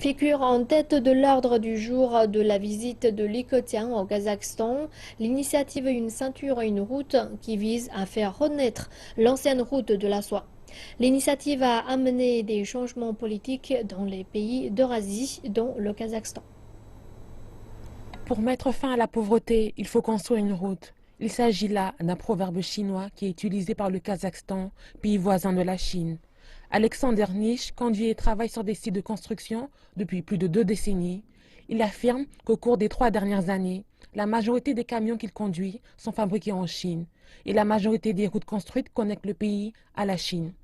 Figure en tête de l'ordre du jour de la visite de Li Keqiang au Kazakhstan, l'initiative Une ceinture, une route qui vise à faire renaître l'ancienne route de la soie. L'initiative a amené des changements politiques dans les pays d'Eurasie, dont le Kazakhstan. Pour mettre fin à la pauvreté, il faut construire une route. Il s'agit là d'un proverbe chinois qui est utilisé par le Kazakhstan, pays voisin de la Chine. Alexander Nish conduit et travaille sur des sites de construction depuis plus de 2 décennies. Il affirme qu'au cours des 3 dernières années, la majorité des camions qu'il conduit sont fabriqués en Chine et la majorité des routes construites connectent le pays à la Chine.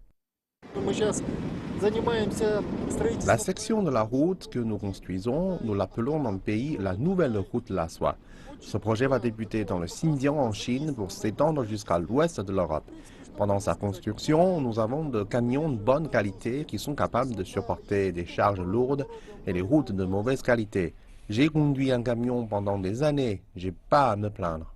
La section de la route que nous construisons, nous l'appelons dans le pays la nouvelle route de la soie. Ce projet va débuter dans le Xinjiang en Chine pour s'étendre jusqu'à l'ouest de l'Europe. Pendant sa construction, nous avons des camions de bonne qualité qui sont capables de supporter des charges lourdes et des routes de mauvaise qualité. J'ai conduit un camion pendant des années, j'ai pas à me plaindre.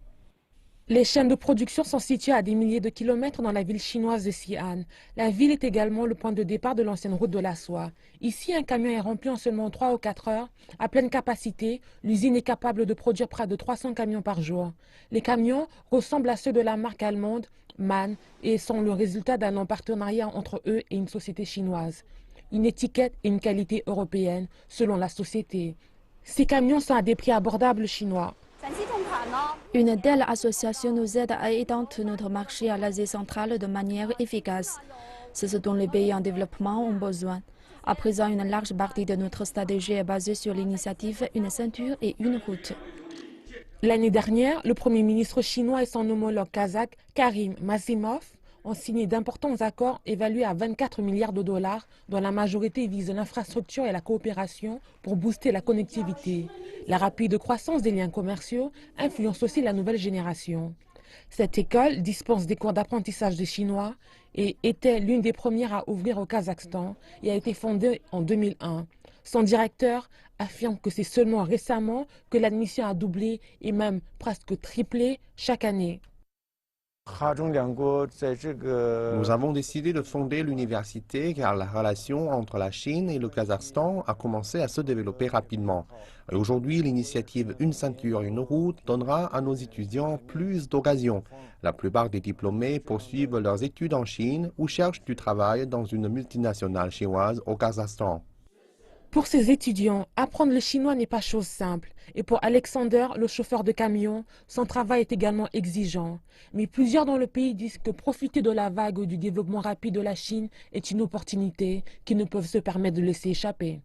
Les chaînes de production sont situées à des milliers de kilomètres dans la ville chinoise de Xi'an. La ville est également le point de départ de l'ancienne route de la soie. Ici, un camion est rempli en seulement 3 ou 4 heures. À pleine capacité, l'usine est capable de produire près de 300 camions par jour. Les camions ressemblent à ceux de la marque allemande MAN et sont le résultat d'un long partenariat entre eux et une société chinoise. Une étiquette et une qualité européenne selon la société. Ces camions sont à des prix abordables chinois. Une telle association nous aide à étendre notre marché à l'Asie centrale de manière efficace. C'est ce dont les pays en développement ont besoin. À présent, une large partie de notre stratégie est basée sur l'initiative Une ceinture et une route. L'année dernière, le Premier ministre chinois et son homologue kazakh, Karim Mazimov, ont signé d'importants accords évalués à 24 milliards de dollars, dont la majorité vise l'infrastructure et la coopération pour booster la connectivité. La rapide croissance des liens commerciaux influence aussi la nouvelle génération. Cette école dispense des cours d'apprentissage de chinois et était l'une des premières à ouvrir au Kazakhstan et a été fondée en 2001. Son directeur affirme que c'est seulement récemment que l'admission a doublé et même presque triplé chaque année. Nous avons décidé de fonder l'université car la relation entre la Chine et le Kazakhstan a commencé à se développer rapidement. Et aujourd'hui, l'initiative Une ceinture, une route donnera à nos étudiants plus d'occasions. La plupart des diplômés poursuivent leurs études en Chine ou cherchent du travail dans une multinationale chinoise au Kazakhstan. Pour ces étudiants, apprendre le chinois n'est pas chose simple. Et pour Alexander, le chauffeur de camion, son travail est également exigeant. Mais plusieurs dans le pays disent que profiter de la vague du développement rapide de la Chine est une opportunité qu'ils ne peuvent se permettre de laisser échapper.